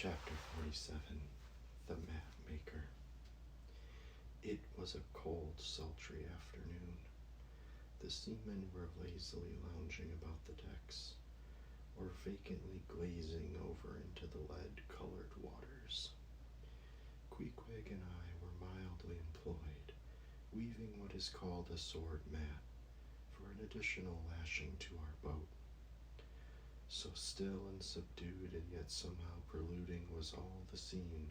Chapter 47, The Map Maker. It was a cold, sultry afternoon. The seamen were lazily lounging about the decks, or vacantly glazing over into the lead-colored waters. Queequeg and I were mildly employed, weaving what is called a sword mat for an additional lashing to our boat. So still and subdued and yet somehow preluding was all the scene,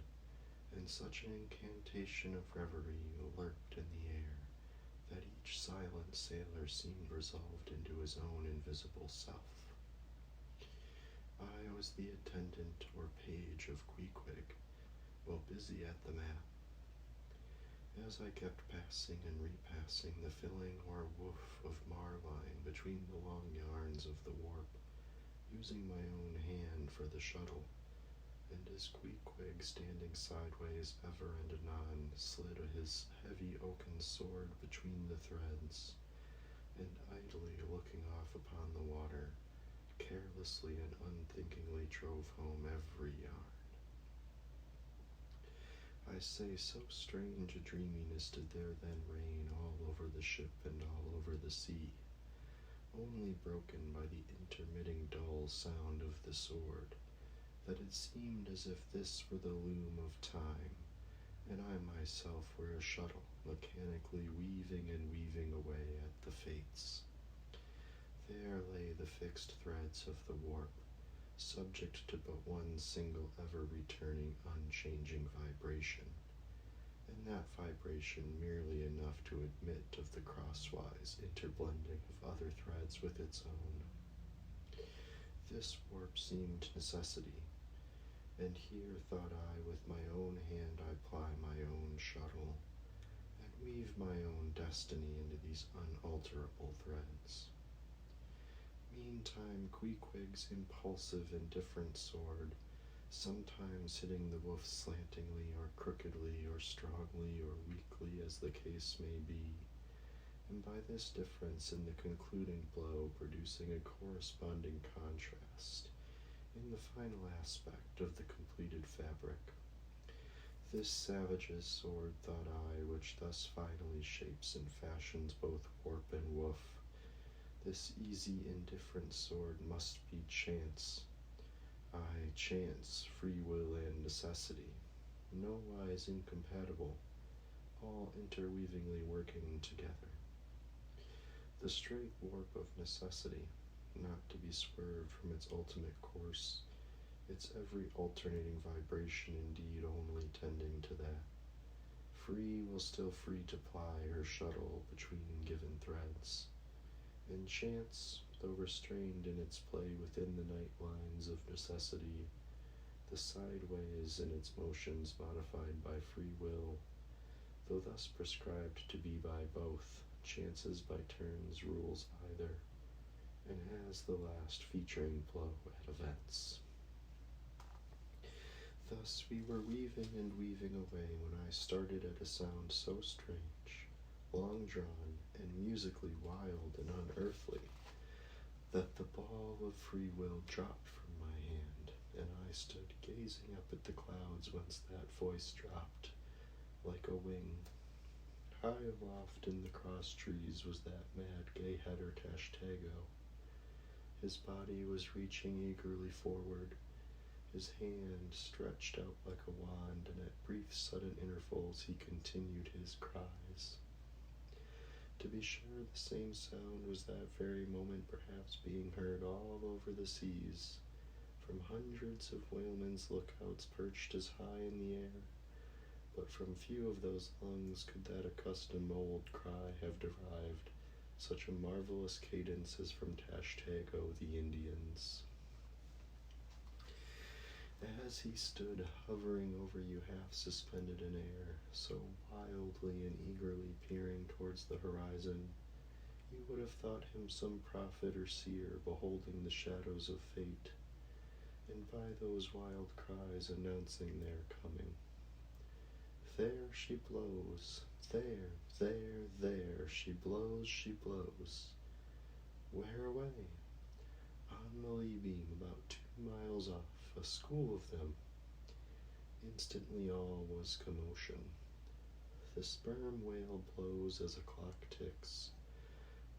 and such an incantation of reverie lurked in the air, that each silent sailor seemed resolved into his own invisible self. I was the attendant or page of Queequeg, while busy at the map. As I kept passing and repassing the filling or woof of marline between the long yarns of the warp, using my own hand for the shuttle, and as Queequeg, standing sideways ever and anon, slid his heavy oaken sword between the threads, and idly looking off upon the water, carelessly and unthinkingly drove home every yarn. I say so strange a dreaminess did there then reign all over the ship and all over the sea, only broken by the intermitting dull sound of the sword, that it seemed as if this were the loom of time, and I myself were a shuttle, mechanically weaving and weaving away at the fates. There lay the fixed threads of the warp, subject to but one single ever-returning, unchanging vibration, and that vibration merely enough to admit of the crosswise interblending of other threads with its own. This warp seemed necessity, and here, thought I, with my own hand I ply my own shuttle, and weave my own destiny into these unalterable threads. Meantime, Queequeg's impulsive, indifferent sword, sometimes hitting the woof slantingly or crookedly or strongly or weakly as the case may be, and by this difference in the concluding blow producing a corresponding contrast in the final aspect of the completed fabric. This savage's sword, thought I, which thus finally shapes and fashions both warp and woof, this easy, indifferent sword must be chance. Aye, chance, free will, and necessity, nowise incompatible, all interweavingly working together. The straight warp of necessity, not to be swerved from its ultimate course, its every alternating vibration indeed only tending to that. Free will still free to ply her shuttle between given threads, and chance, though restrained in its play within the night lines of necessity, the sideways in its motions modified by free will, though thus prescribed to be by both, chances by turns rules either, and has the last featuring blow at events. Thus we were weaving and weaving away when I started at a sound so strange, long-drawn, and musically wild and unearthly, that the ball of free will dropped from my hand, and I stood gazing up at the clouds whence that voice dropped, like a wing. High aloft in the cross trees was that mad gay header Tashtego. His body was reaching eagerly forward, his hand stretched out like a wand, and at brief sudden intervals he continued his cries. To be sure, the same sound was that very moment perhaps being heard all over the seas, from hundreds of whalemen's lookouts perched as high in the air, but from few of those lungs could that accustomed old cry have derived such a marvelous cadence as from Tashtego the Indians. As he stood hovering over you half suspended in air, so wildly and eagerly peering towards the horizon, you would have thought him some prophet or seer beholding the shadows of fate, and by those wild cries announcing their coming. There she blows, there, she blows. Where away? On the lee beam, about 2 miles off, a school of them, Instantly all was commotion. The sperm whale blows as a clock ticks,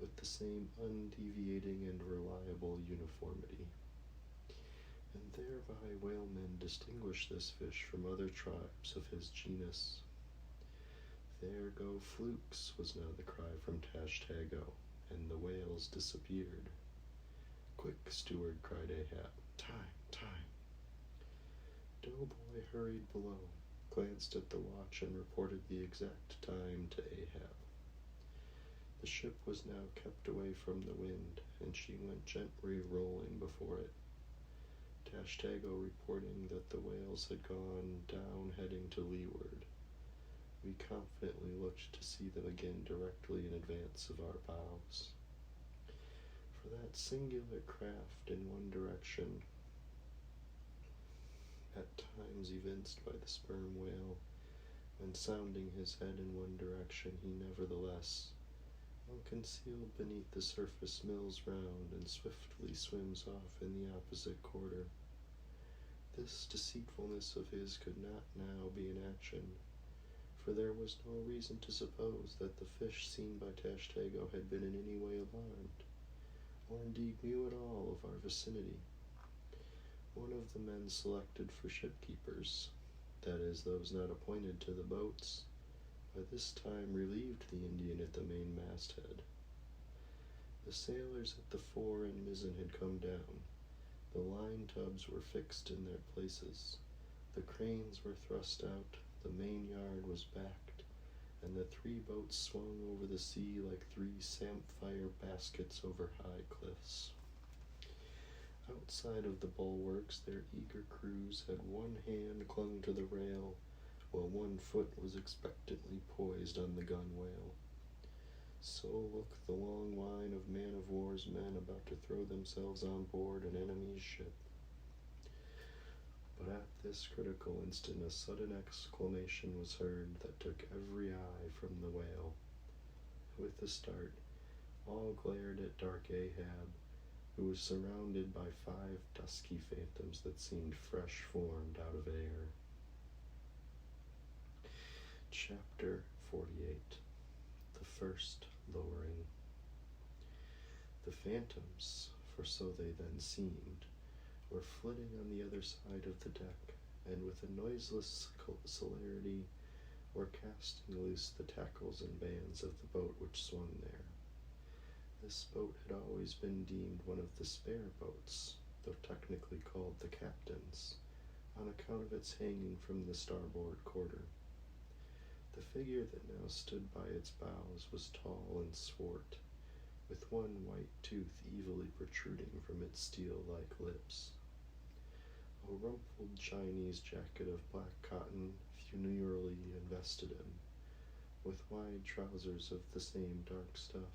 with the same undeviating and reliable uniformity. And thereby whalemen distinguish this fish from other tribes of his genus. "There go flukes," was now the cry from Tashtago, and the whales disappeared. "Quick, steward," cried Ahab. "Time, time." Doughboy hurried below, glanced at the watch, and reported the exact time to Ahab. The ship was now kept away from the wind, and she went gently rolling before it. Tashtago reporting that the whales had gone down heading to leeward. We confidently looked to see them again directly in advance of our bows. For that singular craft in one direction, at times evinced by the sperm whale, when sounding his head in one direction, he nevertheless, while concealed beneath the surface, mills round and swiftly swims off in the opposite quarter. This deceitfulness of his could not now be in action, for there was no reason to suppose that the fish seen by Tashtago had been in any way alarmed, or indeed knew at all of our vicinity. One of the men selected for shipkeepers, that is, those not appointed to the boats, by this time relieved the Indian at the main masthead. The sailors at the fore and mizzen had come down. The line tubs were fixed in their places. The cranes were thrust out. The main yard was backed, and the three boats swung over the sea like three samphire baskets over high cliffs. Outside of the bulwarks, their eager crews had one hand clung to the rail, while one foot was expectantly poised on the gunwale. So looked the long line of man-of-war's men about to throw themselves on board an enemy's ship. But at this critical instant a sudden exclamation was heard that took every eye from the whale. With a start, all glared at dark Ahab, who was surrounded by 5 dusky phantoms that seemed fresh formed out of air. Chapter 48. The First Lowering. The phantoms, for so they then seemed, were flitting on the other side of the deck, and with a noiseless celerity were casting loose the tackles and bands of the boat which swung there. This boat had always been deemed one of the spare boats, though technically called the captain's, on account of its hanging from the starboard quarter. The figure that now stood by its bows was tall and swart, with one white tooth evilly protruding from its steel-like lips. A rumpled Chinese jacket of black cotton funereally invested him, with wide trousers of the same dark stuff.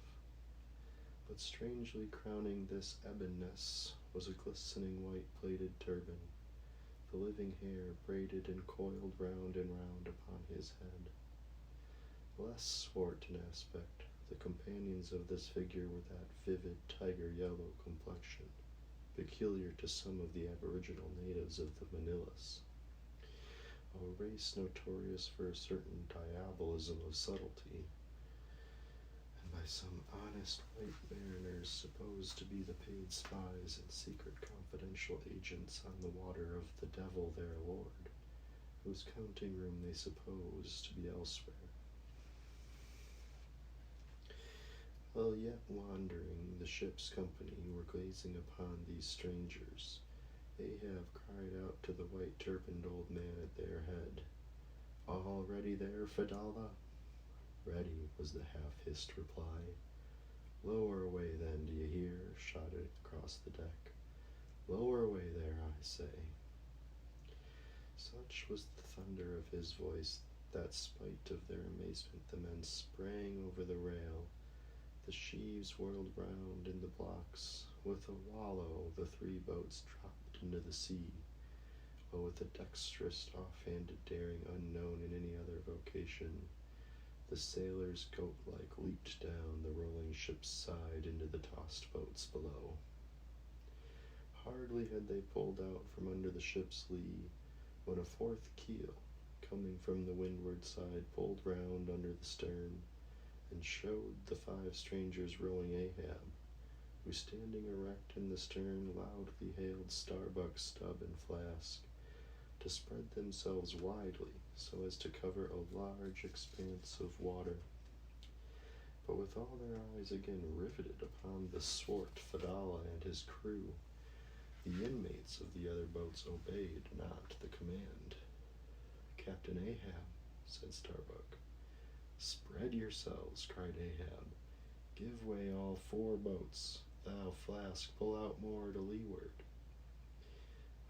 But strangely crowning this ebonness was a glistening white plaited turban, the living hair braided and coiled round and round upon his head. Less swart in aspect, the companions of this figure were that vivid tiger-yellow complexion, peculiar to some of the aboriginal natives of the Manilas, a race notorious for a certain diabolism of subtlety, and by some honest white mariners supposed to be the paid spies and secret confidential agents on the water of the devil their lord, whose counting room they supposed to be elsewhere. While yet wandering, the ship's company were gazing upon these strangers. Ahab cried out to the white-turbaned old man at their head, "All ready there, Fedallah?" "Ready," was the half-hissed reply. "Lower away then, do you hear?" shouted across the deck. "Lower away there, I say." Such was the thunder of his voice that, spite of their amazement, the men sprang over the rail. The sheaves whirled round in the blocks. With a wallow, the 3 boats dropped into the sea, while with a dexterous, off-handed daring unknown in any other vocation, the sailors goat-like leaped down the rolling ship's side into the tossed boats below. Hardly had they pulled out from under the ship's lee when a fourth keel, coming from the windward side, pulled round under the stern, and showed the 5 strangers rowing Ahab, who, standing erect in the stern, loudly hailed Starbuck, Stubb, and Flask, to spread themselves widely so as to cover a large expanse of water. But with all their eyes again riveted upon the swart Fedallah and his crew, the inmates of the other boats obeyed not the command. "Captain Ahab," said Starbuck. "Spread yourselves," cried Ahab. "Give way all 4 boats. Thou, Flask, pull out more to leeward."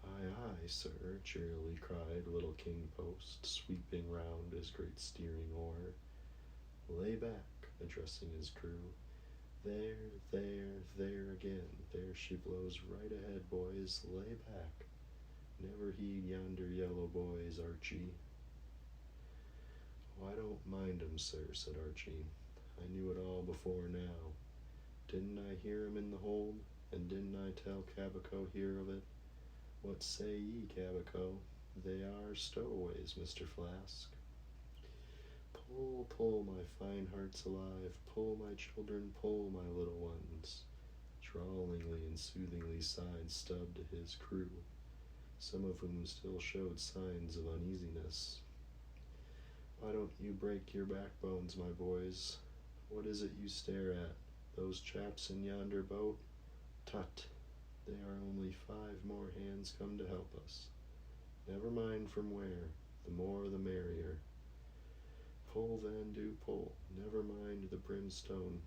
"Aye, aye, sir," cheerily cried little King Post, sweeping round his great steering oar. "Lay back," addressing his crew. "There again. There she blows right ahead, boys. Lay back. Never heed yonder yellow boys, Archie." "Oh, I don't mind 'em, sir," said Archie. "I knew it all before now. Didn't I hear 'em in the hold? And didn't I tell Cabico here of it? What say ye, Cabico? They are stowaways, Mr. Flask." "Pull, pull, my fine hearts alive. Pull, my children, pull, my little ones," drawlingly and soothingly sighed Stubb to his crew, some of whom still showed signs of uneasiness. "Why don't you break your backbones, my boys? What is it you stare at? Those chaps in yonder boat? Tut! They are only 5 more hands come to help us. Never mind from where, the more the merrier. Pull then, do pull. Never mind the brimstone.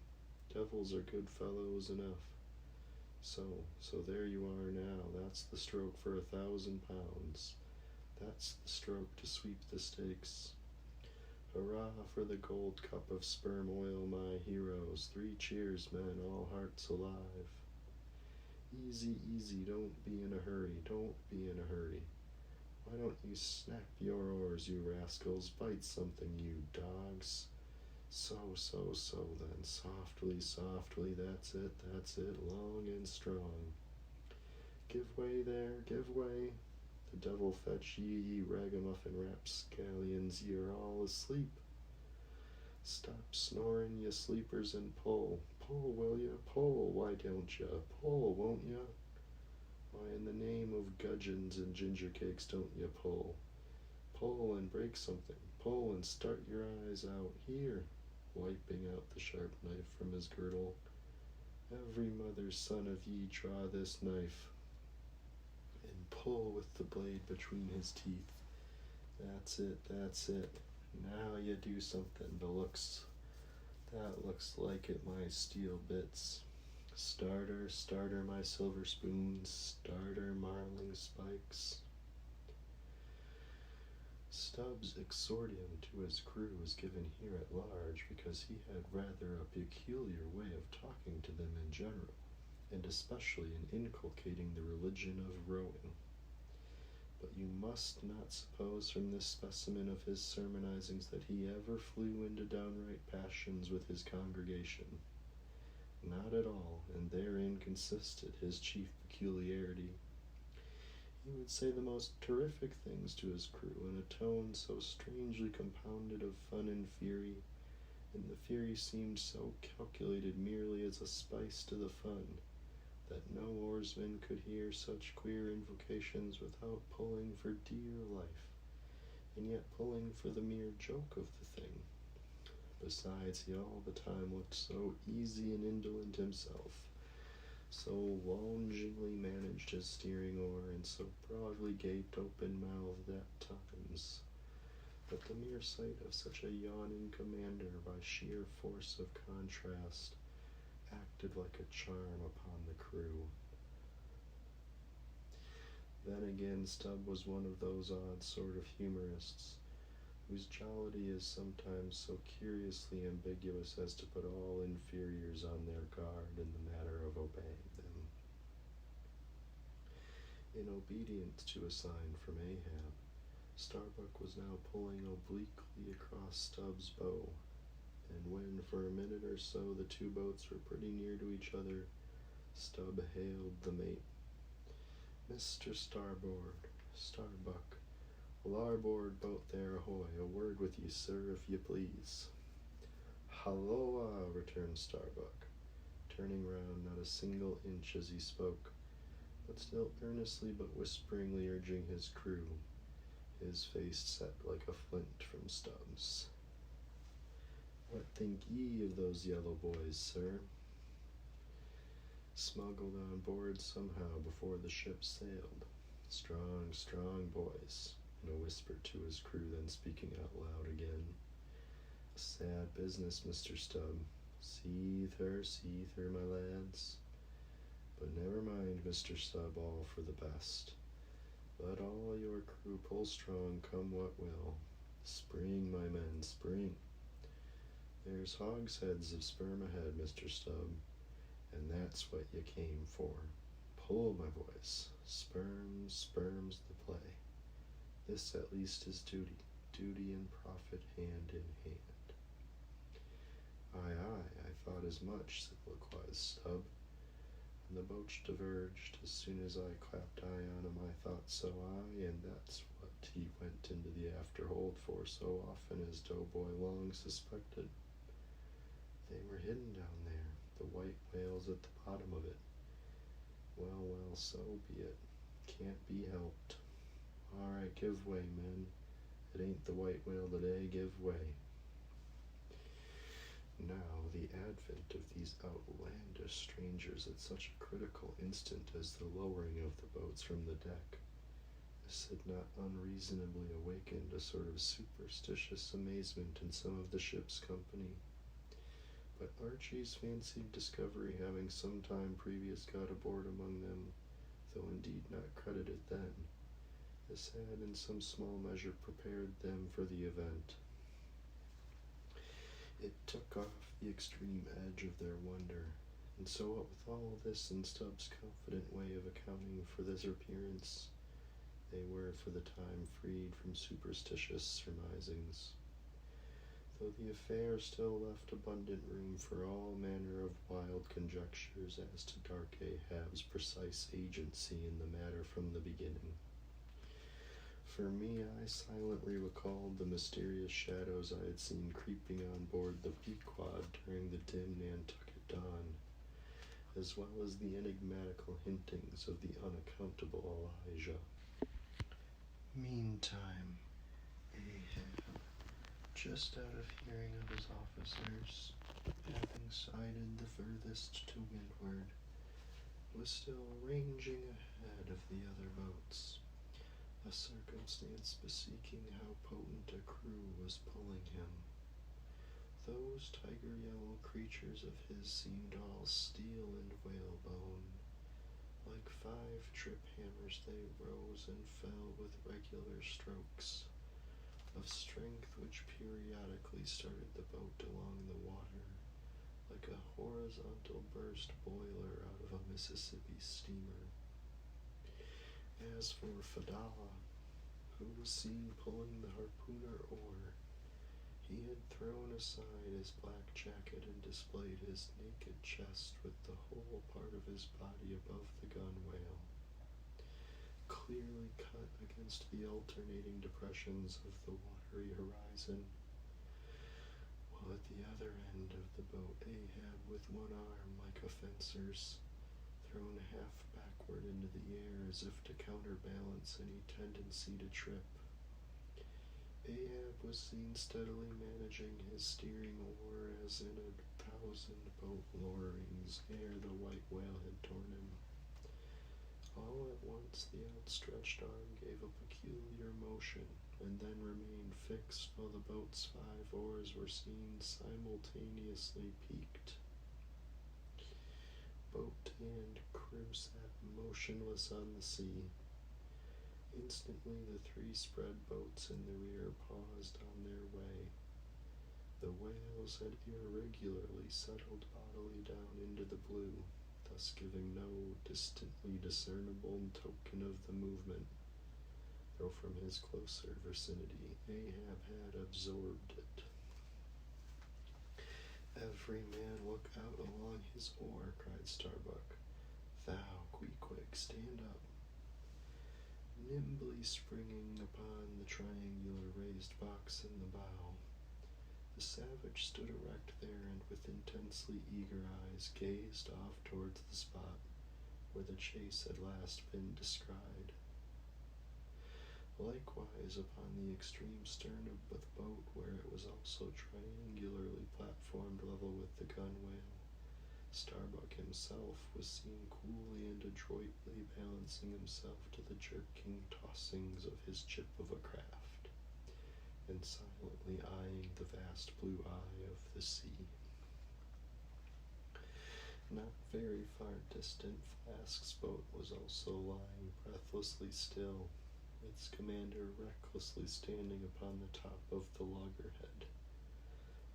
Devils are good fellows enough. So there you are now. That's the stroke for 1,000 pounds. That's the stroke to sweep the stakes. Hurrah for the gold cup of sperm oil, my heroes. 3 cheers, men, all hearts alive. Easy, easy, don't be in a hurry, don't be in a hurry. Why don't you snap your oars, you rascals? Bite something, you dogs. So then. Softly, softly, that's it, long and strong. Give way there, give way. The devil fetch ye ragamuffin rapscallions, ye are all asleep. Stop snoring, ye sleepers, and pull. Pull, will ya? Pull, why don't ya? Pull, won't ya? Why, in the name of gudgeons and ginger cakes, don't ya pull? Pull and break something. Pull and start your eyes out. Here, wiping out the sharp knife from his girdle. Every mother's son of ye draw this knife, and pull with the blade between his teeth. That's it. Now you do something. That looks like it, my steel bits. Starter, my silver spoons. Starter, marling spikes. Stubbs' exordium to his crew was given here at large because he had rather a peculiar way of talking to them in general, and especially in inculcating the religion of rowing. But you must not suppose from this specimen of his sermonizings that he ever flew into downright passions with his congregation. Not at all, and therein consisted his chief peculiarity. He would say the most terrific things to his crew in a tone so strangely compounded of fun and fury, and the fury seemed so calculated merely as a spice to the fun, that no oarsman could hear such queer invocations without pulling for dear life, and yet pulling for the mere joke of the thing. Besides, he all the time looked so easy and indolent himself, so loungingly managed his steering oar, and so broadly gaped open-mouthed at times, that the mere sight of such a yawning commander, by sheer force of contrast, acted like a charm upon the crew. Then again, Stubb was one of those odd sort of humorists, whose jollity is sometimes so curiously ambiguous as to put all inferiors on their guard in the matter of obeying them. In obedience to a sign from Ahab, Starbuck was now pulling obliquely across Stubb's bow, and when for a minute or so the 2 boats were pretty near to each other, Stubb hailed the mate. "Mr. Starboard, Starbuck, Larboard boat there, ahoy, a word with you, sir, if you please. Halloa, returned Starbuck, turning round not a single inch as he spoke, but still earnestly but whisperingly urging his crew, his face set like a flint from Stubbs. What think ye of those yellow boys, sir? Smuggled on board somehow before the ship sailed. Strong, strong boys, in a whisper to his crew, then speaking out loud again. A sad business, Mr. Stubb. Seethe her, my lads. But never mind, Mr. Stubb, all for the best. Let all your crew pull strong, come what will. Spring, my men, spring. There's hogsheads of sperm ahead, Mr. Stubb, and that's what you came for. Pull, my boys. Sperm's the play. This at least is duty and profit hand in hand. Aye, I thought as much, said Loquaz Stubb, and the boats diverged. As soon as I clapped eye on him, I thought so and that's what he went into the afterhold for so often as Doughboy long suspected. They were hidden down there, the white whales at the bottom of it. Well, so be it. Can't be helped. All right, give way, men. It ain't the white whale today, give way. Now, the advent of these outlandish strangers at such a critical instant as the lowering of the boats from the deck, this had not unreasonably awakened a sort of superstitious amazement in some of the ship's company. But Archie's fancied discovery having some time previous got aboard among them, though indeed not credited then, this had in some small measure prepared them for the event. It took off the extreme edge of their wonder, and so what with all this and Stubbs' confident way of accounting for their appearance, they were for the time freed from superstitious surmisings. Though the affair still left abundant room for all manner of wild conjectures as to dark Ahab's precise agency in the matter from the beginning. For me, I silently recalled the mysterious shadows I had seen creeping on board the Pequod during the dim Nantucket dawn, as well as the enigmatical hintings of the unaccountable Elijah. Meantime, Ahab, just out of hearing of his officers, having sighted the furthest to windward, was still ranging ahead of the other boats, a circumstance bespeaking how potent a crew was pulling him. Those tiger-yellow creatures of his seemed all steel and whalebone. Like 5 trip hammers they rose and fell with regular strokes, of strength which periodically started the boat along the water, like a horizontal burst boiler out of a Mississippi steamer. As for Fadala, who was seen pulling the harpooner oar, he had thrown aside his black jacket and displayed his naked chest with the whole part of his body above the gunwale, clearly cut against the alternating depressions of the watery horizon, while at the other end of the boat Ahab, with one arm like a fencer's, thrown half backward into the air as if to counterbalance any tendency to trip, Ahab was seen steadily managing his steering oar as in 1,000 boat lowerings ere the white whale had torn him. All at once the outstretched arm gave a peculiar motion, and then remained fixed while the boat's 5 oars were seen simultaneously peaked. Boat and crew sat motionless on the sea. Instantly the 3 spread boats in the rear paused on their way. The whales had irregularly settled bodily down into the blue, thus giving no distantly discernible token of the movement, though from his closer vicinity Ahab had absorbed it. Every man look out along his oar, cried Starbuck. Thou, Queequeg, stand up. Nimbly springing upon the triangular raised box in the bow, the savage stood erect there and with intensely eager eyes gazed off towards the spot where the chase had last been descried. Likewise upon the extreme stern of the boat, where it was also triangularly platformed level with the gunwale, Starbuck himself was seen coolly and adroitly balancing himself to the jerking tossings of his chip of a craft, and silently eyeing the vast blue eye of the sea. Not very far distant, Flask's boat was also lying breathlessly still, its commander recklessly standing upon the top of the loggerhead,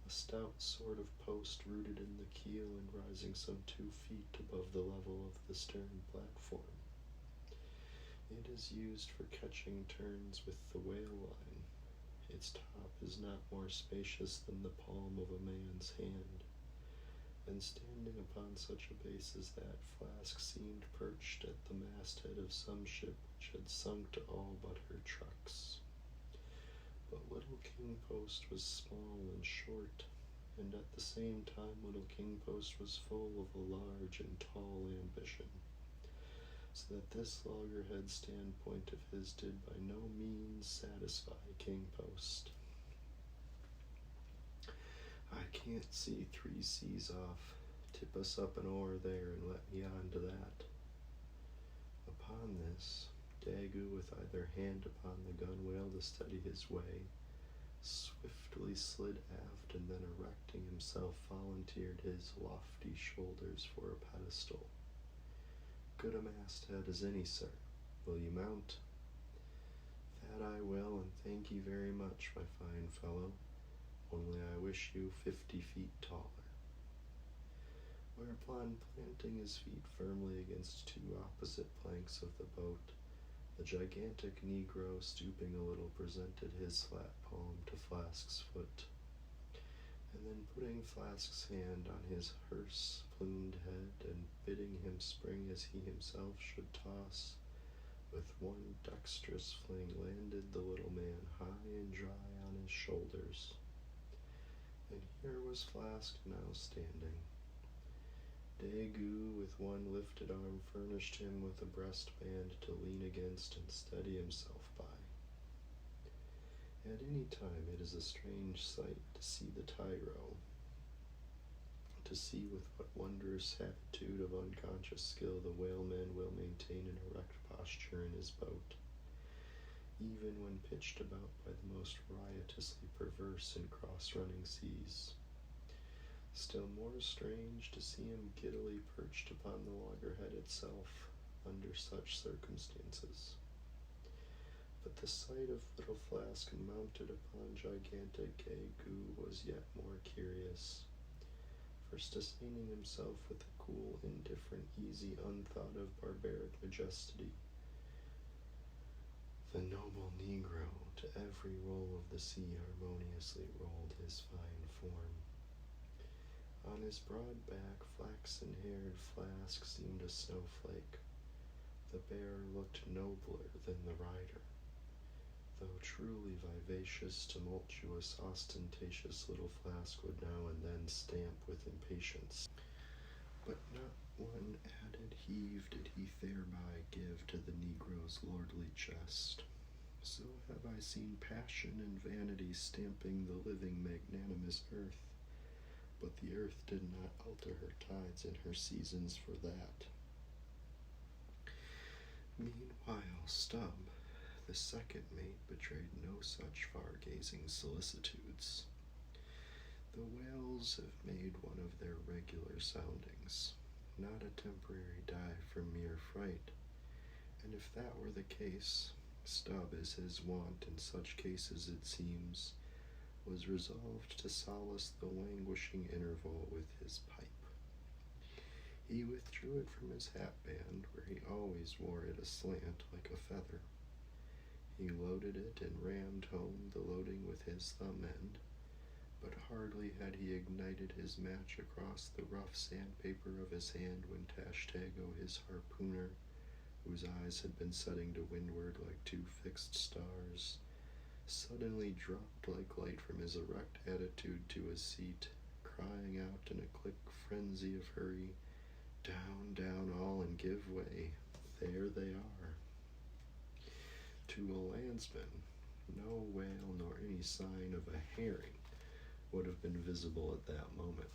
a stout sort of post rooted in the keel and rising some 2 feet above the level of the stern platform. It is used for catching turns with the whale line. Its top is not more spacious than the palm of a man's hand, and standing upon such a base as that, Flask seemed perched at the masthead of some ship which had sunk to all but her trucks. But Little King Post was small and short, and at the same time Little King Post was full of a large and tall ambition, so that this loggerhead standpoint of his did by no means satisfy King Post. "I can't see 3 seas off. Tip us up an oar there and let me on to that." Upon this, Daggoo, with either hand upon the gunwale to steady his way, swiftly slid aft and then erecting himself volunteered his lofty shoulders for a pedestal. "Good a masthead as any, sir. Will you mount?" "That I will, and thank you very much, my fine fellow. Only I wish you 50 feet taller." Whereupon, planting his feet firmly against 2 opposite planks of the boat, the gigantic Negro, stooping a little, presented his flat palm to Flask's foot, and then putting Flask's hand on his hearse-plumed head and bidding him spring as he himself should toss, with one dexterous fling landed the little man high and dry on his shoulders. And here was Flask now standing. Daggoo, with one lifted arm, furnished him with a breastband to lean against and steady himself by. At any time it is a strange sight to see the tyro, to see with what wondrous attitude of unconscious skill the whaleman will maintain an erect posture in his boat, even when pitched about by the most riotously perverse and cross-running seas. Still more strange to see him giddily perched upon the loggerhead itself under such circumstances. But the sight of little Flask mounted upon gigantic Daggoo was yet more curious, for sustaining himself with a cool, indifferent, easy, unthought of barbaric majesty, the noble Negro to every roll of the sea harmoniously rolled his fine form. On his broad back, flaxen-haired Flask seemed a snowflake. The bearer looked nobler than the rider, though truly vivacious, tumultuous, ostentatious little Flask would now and then stamp with impatience. But not one added heave did he thereby give to the Negro's lordly chest. So have I seen passion and vanity stamping the living magnanimous earth, but the earth did not alter her tides and her seasons for that. Meanwhile, Stubb, the second mate, betrayed no such far-gazing solicitudes. The whales have made one of their regular soundings, not a temporary dive from mere fright, and if that were the case, Stubb, as his wont in such cases it seems, was resolved to solace the languishing interval with his pipe. He withdrew it from his hat-band, where he always wore it aslant like a feather. He loaded it and rammed home the loading with his thumb end, but hardly had he ignited his match across the rough sandpaper of his hand when Tashtego, his harpooner, whose eyes had been setting to windward like two fixed stars, suddenly dropped like light from his erect attitude to his seat, crying out in a quick frenzy of hurry, "Down, down all, and give way. There they are." To a landsman, no whale nor any sign of a herring would have been visible at that moment.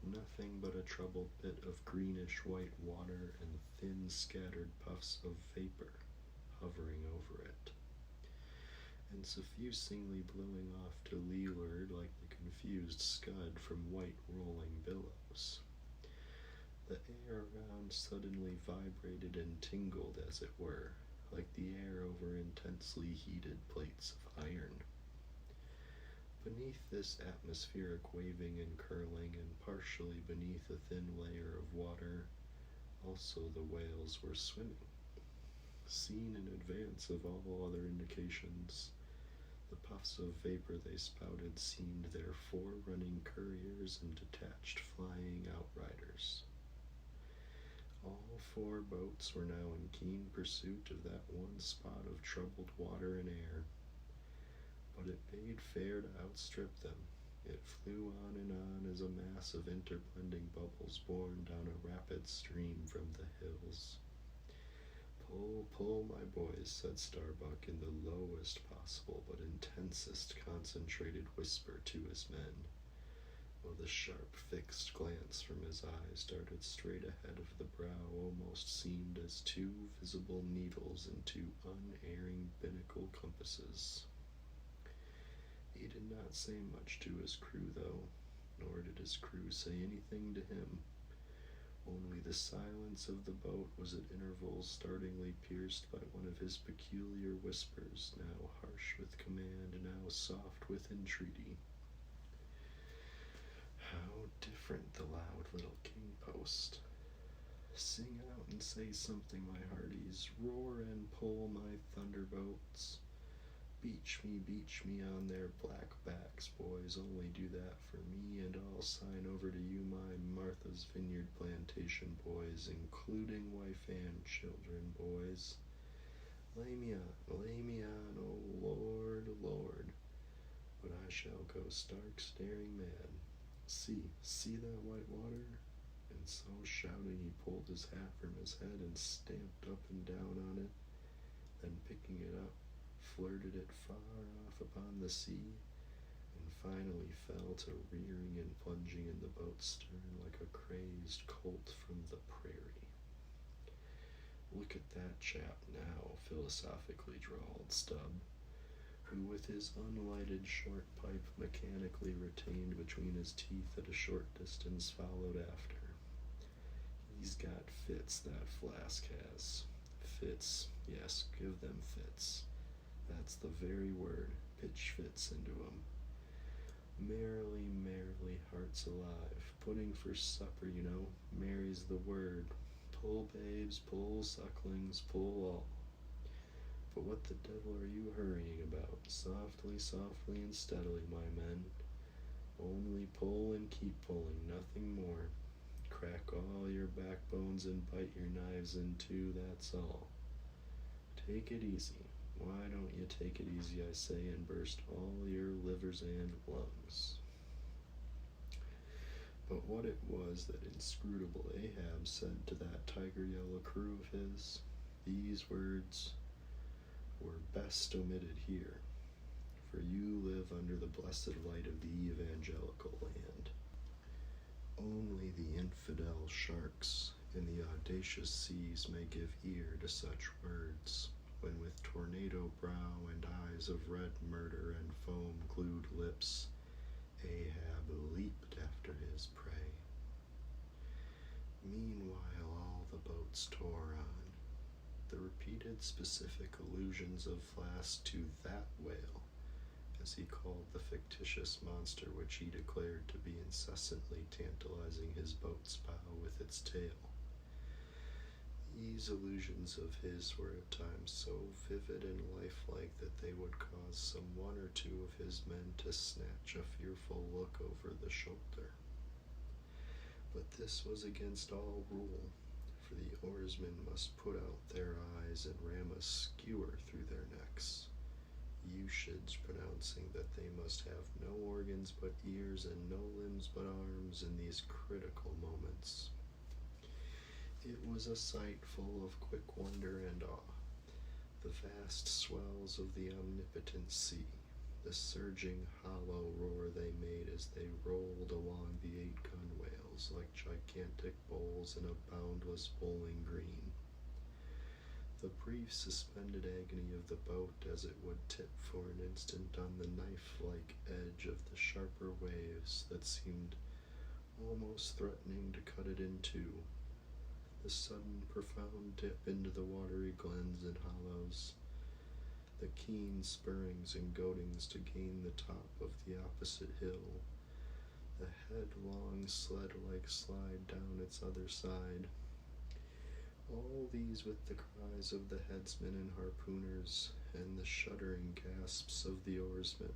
Nothing but a troubled bit of greenish-white water and thin scattered puffs of vapor hovering over it, and suffusingly blowing off to leeward like the confused scud from white rolling billows. The air around suddenly vibrated and tingled, as it were, like the air over intensely heated plates of iron. Beneath this atmospheric waving and curling, and partially beneath a thin layer of water, also the whales were swimming. Seen in advance of all other indications, the puffs of vapor they spouted seemed their forerunning couriers and detached flying outriders. All 4 boats were now in keen pursuit of that one spot of troubled water and air, but it bade fair to outstrip them. It flew on and on as a mass of interblending bubbles borne down a rapid stream from the hills. "Pull, pull, my boys," said Starbuck in the lowest possible but intensest concentrated whisper to his men, while the sharp fixed glance from his eyes darted straight ahead of the brow almost seemed as 2 visible needles in 2 unerring binnacle compasses. He did not say much to his crew, though, nor did his crew say anything to him. Only the silence of the boat was at intervals startlingly pierced by one of his peculiar whispers, now harsh with command, now soft with entreaty. How different the loud little king post. "Sing out and say something, my hearties. Roar and pull, my thunderbolts. Beach me on their black backs, boys. Only do that for me, and I'll sign over to you my Martha's Vineyard plantation, boys, including wife and children, boys. Lay me on, oh Lord, Lord. But I shall go stark staring mad. See that white water?" And so shouting, he pulled his hat from his head and stamped up and down on it, then picking it up, flirted it far off upon the sea, and finally fell to rearing and plunging in the boat's stern like a crazed colt from the prairie. "Look at that chap now," philosophically drawled Stubb, who with his unlighted short pipe mechanically retained between his teeth at a short distance followed after. "He's got fits, that flask has. Fits, yes, give them fits. That's the very word, pitch fits into 'em. Merrily, hearts alive. Pudding for supper, you know. Merry's the word. Pull, babes, pull, sucklings, pull all. But what the devil are you hurrying about? Softly, and steadily, my men. Only pull and keep pulling, nothing more. Crack all your backbones and bite your knives in two, that's all. Take it easy. Why don't you take it easy, I say, and burst all your livers and lungs?" But what it was that inscrutable Ahab said to that tiger-yellow crew of his, these words were best omitted here, for you live under the blessed light of the evangelical land. Only the infidel sharks in the audacious seas may give ear to such words, when with tornado brow and eyes of red murder and foam-glued lips, Ahab leaped after his prey. Meanwhile all the boats tore on. The repeated specific allusions of Flask to that whale, as he called the fictitious monster which he declared to be incessantly tantalizing his boat's bow with its tail. These illusions of his were at times so vivid and lifelike that they would cause some one or two of his men to snatch a fearful look over the shoulder. But this was against all rule, for the oarsmen must put out their eyes and ram a skewer through their necks, usage pronouncing that they must have no organs but ears and no limbs but arms in these critical moments. It was a sight full of quick wonder and awe, the vast swells of the omnipotent sea, the surging hollow roar they made as they rolled along the 8-gun whales like gigantic bowls in a boundless bowling green. The brief suspended agony of the boat as it would tip for an instant on the knife-like edge of the sharper waves that seemed almost threatening to cut it in two, the sudden profound dip into the watery glens and hollows, the keen spurrings and goadings to gain the top of the opposite hill, the headlong sled-like slide down its other side. All these with the cries of the headsmen and harpooners, and the shuddering gasps of the oarsmen,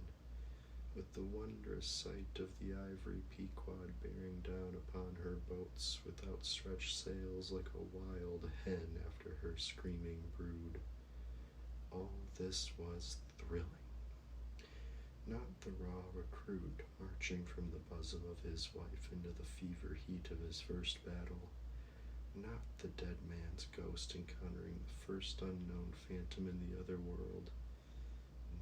with the wondrous sight of the ivory Pequod bearing down upon her boats with outstretched sails like a wild hen after her screaming brood. All this was thrilling. Not the raw recruit marching from the bosom of his wife into the fever heat of his first battle, not the dead man's ghost encountering the first unknown phantom in the other world.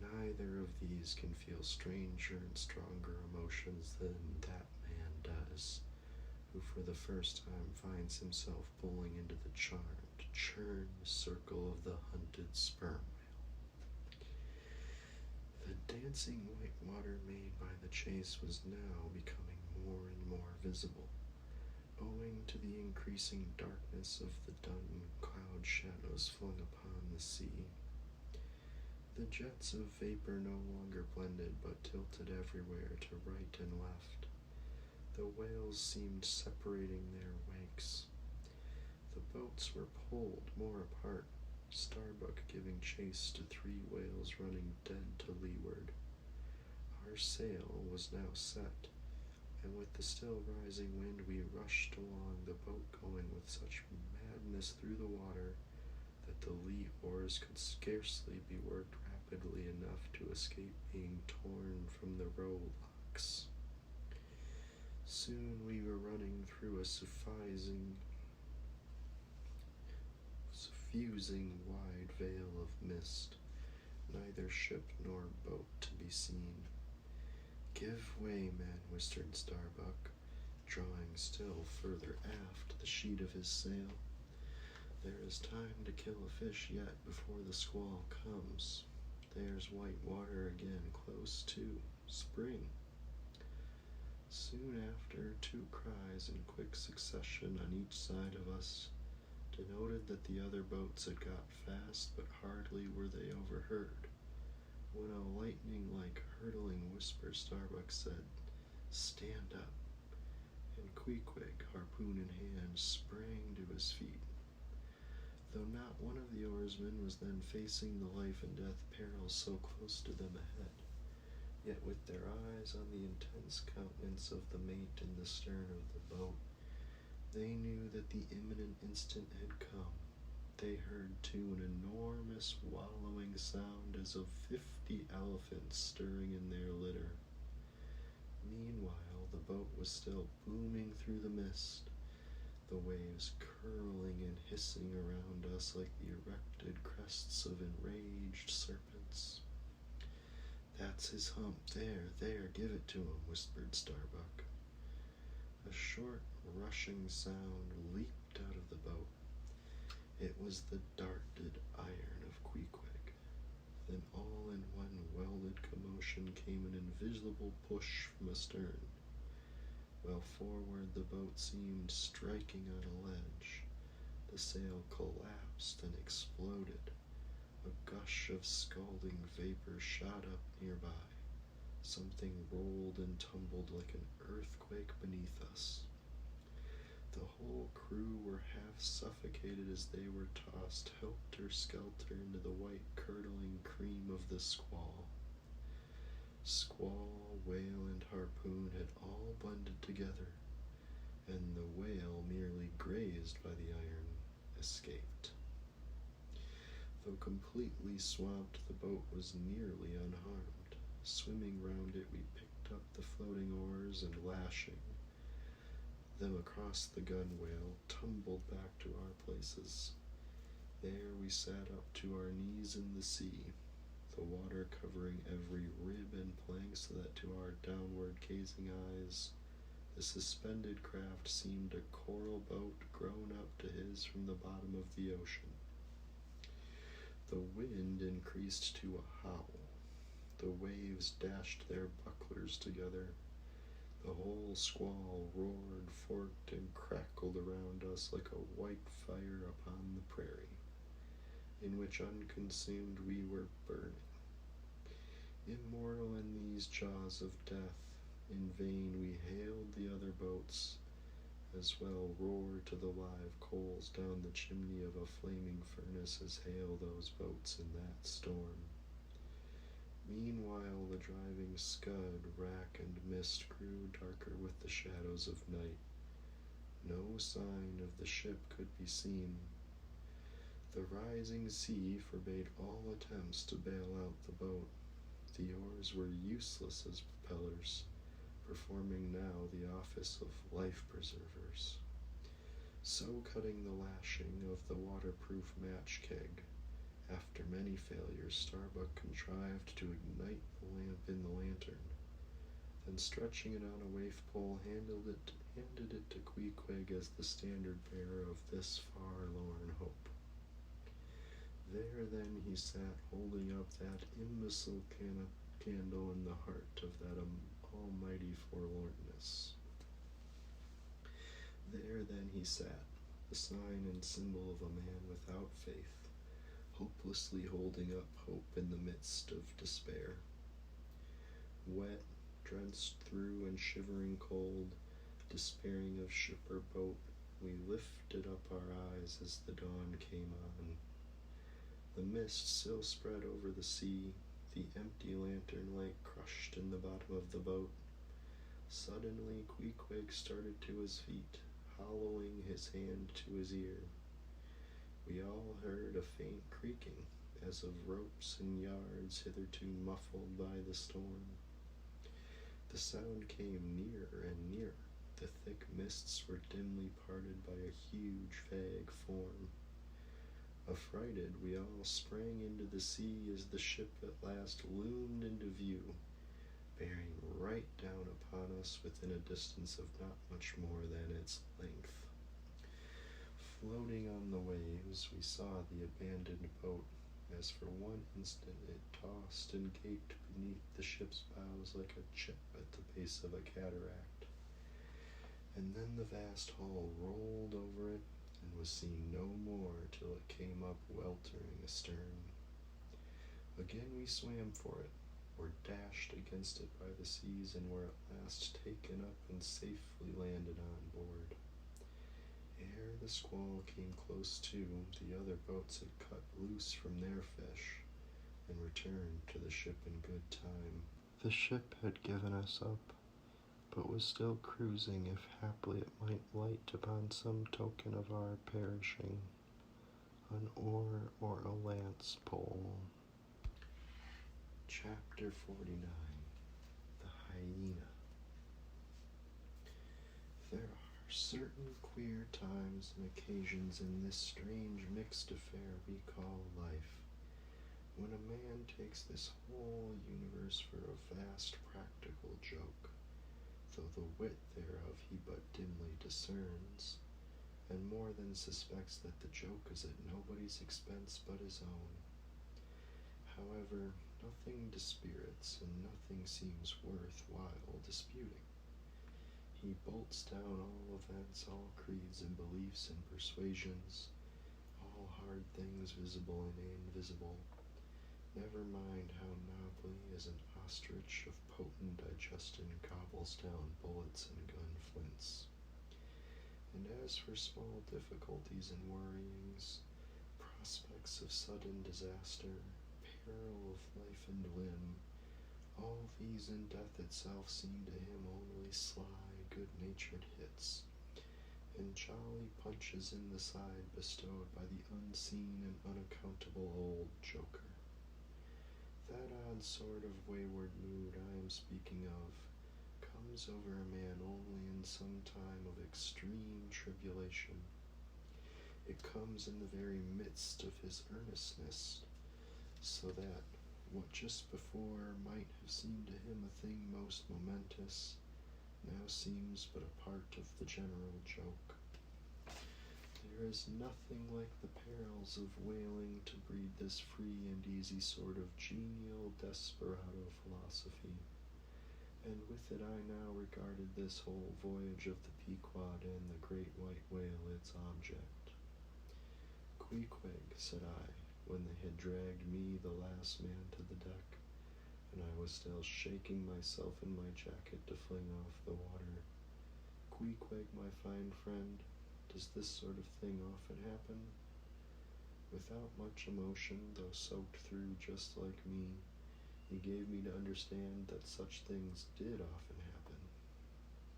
Neither of these can feel stranger and stronger emotions than that man does, who for the first time finds himself bowling into the charmed, churned circle of the hunted sperm whale. The dancing white water made by the chase was now becoming more and more visible, owing to the increasing darkness of the dun cloud shadows flung upon the sea. The jets of vapor no longer blended, but tilted everywhere to right and left. The whales seemed separating their wakes. The boats were pulled more apart, Starbuck giving chase to 3 whales running dead to leeward. Our sail was now set, and with the still rising wind we rushed along, the boat going with such madness through the water that the lee oars could scarcely be worked rapidly enough to escape being torn from the rowlocks. Soon we were running through a suffusing wide veil of mist, neither ship nor boat to be seen. "Give way, man," whispered Starbuck, drawing still further aft the sheet of his sail. "There is time to kill a fish yet before the squall comes. There's white water again, close to spring." Soon after, 2 cries in quick succession on each side of us denoted that the other boats had got fast, but hardly were they overheard, when a lightning-like hurtling whisper Starbuck said, "Stand up," and Queequeg, harpoon in hand, sprang to his feet. Though not one of the oarsmen was then facing the life and death peril so close to them ahead, yet with their eyes on the intense countenance of the mate in the stern of the boat, they knew that the imminent instant had come. They heard, too, an enormous wallowing sound as of 50 elephants stirring in their litter. Meanwhile, the boat was still booming through the mist, the waves curling and hissing around us like the erected crests of enraged serpents. "That's his hump, there, give it to him," whispered Starbuck. A short, rushing sound leaped out of the boat. It was the darted iron of Queequeg. Then all in one welded commotion came an invisible push from astern, while forward the boat seemed striking on a ledge. The sail collapsed and exploded. A gush of scalding vapor shot up nearby. Something rolled and tumbled like an earthquake beneath us. The whole crew were half suffocated as they were tossed helter-skelter into the white curdling cream of the squall. Squall, whale, and harpoon had all blended together, and the whale merely grazed by the iron. escaped. Though completely swamped, the boat was nearly unharmed. Swimming round it, we picked up the floating oars and, lashing them across the gunwale, tumbled back to our places. There we sat up to our knees in the sea, the water covering every rib and plank so that to our downward gazing eyes the suspended craft seemed a coral boat grown up to his from the bottom of the ocean. The wind increased to a howl. The waves dashed their bucklers together. The whole squall roared, forked, and crackled around us like a white fire upon the prairie, in which unconsumed we were burning. Immortal in these jaws of death, in vain we hailed the other boats, as well roar to the live coals down the chimney of a flaming furnace as hail those boats in that storm. Meanwhile the driving scud, rack, and mist grew darker with the shadows of night. No sign of the ship could be seen. The rising sea forbade all attempts to bail out the boat. The oars were useless as propellers, performing now the office of life preservers. So cutting the lashing of the waterproof match keg, after many failures, Starbuck contrived to ignite the lamp in the lantern, then stretching it on a waif pole, handed it to Queequeg as the standard bearer of this forlorn hope. There then he sat, holding up that imbecile candle in the heart of that almighty forlornness. There then he sat, the sign and symbol of a man without faith, hopelessly holding up hope in the midst of despair. Wet, drenched through and shivering cold, despairing of ship or boat, we lifted up our eyes as the dawn came on. The mist still spread over the sea, the empty lantern light crushed in the bottom of the boat. Suddenly Queequeg started to his feet, hollowing his hand to his ear. We all heard a faint creaking, as of ropes and yards hitherto muffled by the storm. The sound came nearer and nearer. The thick mists were dimly parted by a huge, vague form. Affrighted, we all sprang into the sea as the ship at last loomed into view, bearing right down upon us within a distance of not much more than its length. Floating on the waves, we saw the abandoned boat, as for one instant it tossed and gaped beneath the ship's bows like a chip at the base of a cataract. And then the vast hull rolled over it, and was seen no more till it came up weltering astern. Again we swam for it, were dashed against it by the seas, and were at last taken up and safely landed on board. Ere the squall came close to, the other boats had cut loose from their fish, and returned to the ship in good time. The ship had given us up, but was still cruising if haply it might light upon some token of our perishing, an oar or a lance pole. Chapter 49. The Hyena. There are certain queer times and occasions in this strange mixed affair we call life, when a man takes this whole universe for a vast practical joke, though the wit thereof he but dimly discerns, and more than suspects that the joke is at nobody's expense but his own. However, nothing dispirits, and nothing seems worthwhile disputing. He bolts down all events, all creeds and beliefs and persuasions, all hard things visible and invisible. Never mind how nobly as an ostrich of potent digestion gobbles down bullets and gun flints. And as for small difficulties and worryings, prospects of sudden disaster, peril of life and limb, all these and death itself seem to him only sly, good-natured hits, and jolly punches in the side bestowed by the unseen and unaccountable old joker. That odd sort of wayward mood I am speaking of comes over a man only in some time of extreme tribulation. It comes in the very midst of his earnestness, so that what just before might have seemed to him a thing most momentous now seems but a part of the general joke. There is nothing like the perils of whaling to breed this free and easy sort of genial desperado philosophy, and with it I now regarded this whole voyage of the Pequod and the great white whale its object. "Queequeg," said I, when they had dragged me, the last man, to the deck, and I was still shaking myself in my jacket to fling off the water. "Queequeg, my fine friend, does this sort of thing often happen?" Without much emotion, though soaked through just like me, he gave me to understand that such things did often happen.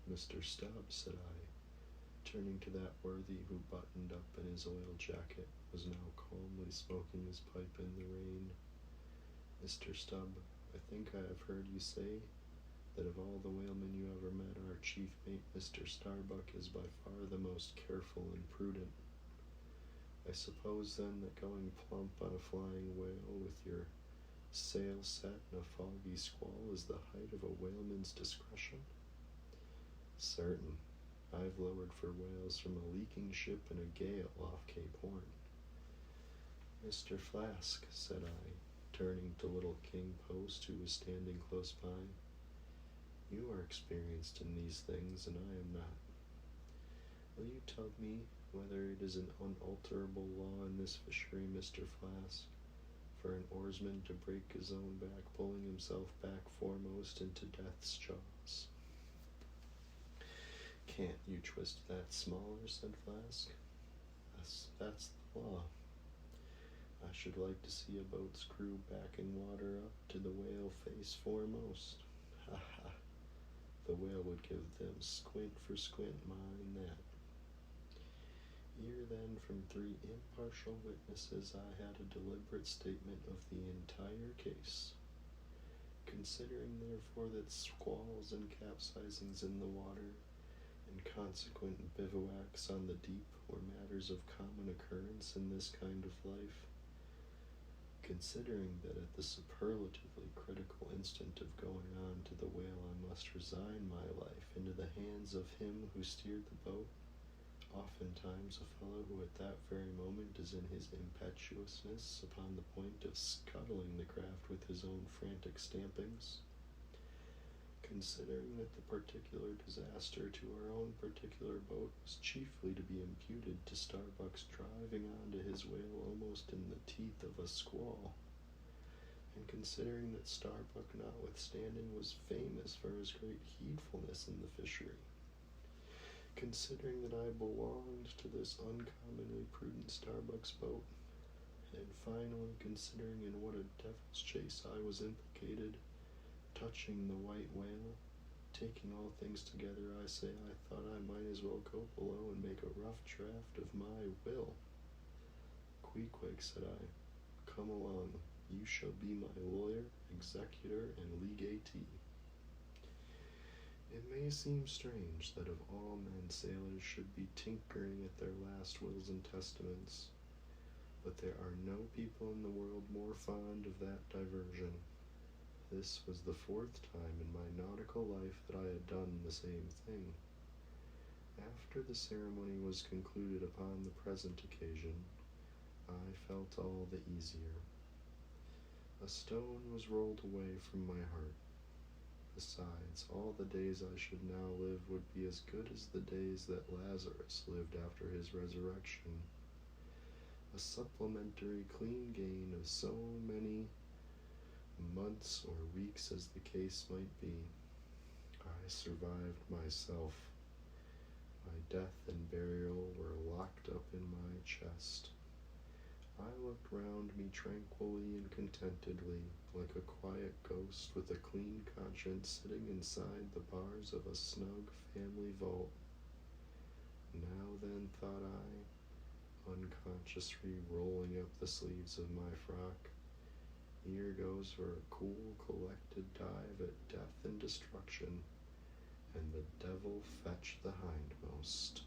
"Mr. Stubbs," said I, turning to that worthy who, buttoned up in his oil jacket, was now calmly smoking his pipe in the rain. "Mr. Stubb, I think I have heard you say that of all the whalemen you ever met, our chief mate, Mr. Starbuck, is by far the most careful and prudent. I suppose, then, that going plump on a flying whale with your sail set in a foggy squall is the height of a whaleman's discretion?" "Certain. I've lowered for whales from a leaking ship in a gale off Cape Horn." "Mr. Flask," said I, turning to little King Post, who was standing close by, "you are experienced in these things, and I am not. Will you tell me whether it is an unalterable law in this fishery, Mr. Flask, for an oarsman to break his own back pulling himself back foremost into death's jaws?" "Can't you twist that smaller?" said Flask. That's the law. I should like to see a boat's crew backing water up to the whale face foremost. Ha ha! The whale would give them squint for squint, mind that. Here then, from 3 impartial witnesses, I had a deliberate statement of the entire case. Considering, therefore, that squalls and capsizings in the water and consequent bivouacs on the deep were matters of common occurrence in this kind of life, considering that at the superlatively critical instant of going on to the whale I must resign my life into the hands of him who steered the boat, oftentimes a fellow who at that very moment is in his impetuousness upon the point of scuttling the craft with his own frantic stampings, considering that the particular disaster to our own particular boat was chiefly to be imputed to Starbuck's driving onto his whale almost in the teeth of a squall, and considering that Starbuck, notwithstanding, was famous for his great heedfulness in the fishery, considering that I belonged to this uncommonly prudent Starbuck's boat, and finally considering in what a devil's chase I was implicated, touching the white whale, taking all things together, I say I thought I might as well go below and make a rough draft of my will. "Queequeg," said I, "come along. You shall be my lawyer, executor, and legatee." It may seem strange that of all men sailors should be tinkering at their last wills and testaments, but there are no people in the world more fond of that diversion. This was the 4th time in my nautical life that I had done the same thing. After the ceremony was concluded upon the present occasion, I felt all the easier. A stone was rolled away from my heart. Besides, all the days I should now live would be as good as the days that Lazarus lived after his resurrection. A supplementary clean gain of so many months or weeks as the case might be. I survived myself. My death and burial were locked up in my chest. I looked round me tranquilly and contentedly, like a quiet ghost with a clean conscience sitting inside the bars of a snug family vault. Now then, thought I, unconsciously rolling up the sleeves of my frock, here goes for a cool, collected dive at death and destruction, and the devil fetch the hindmost.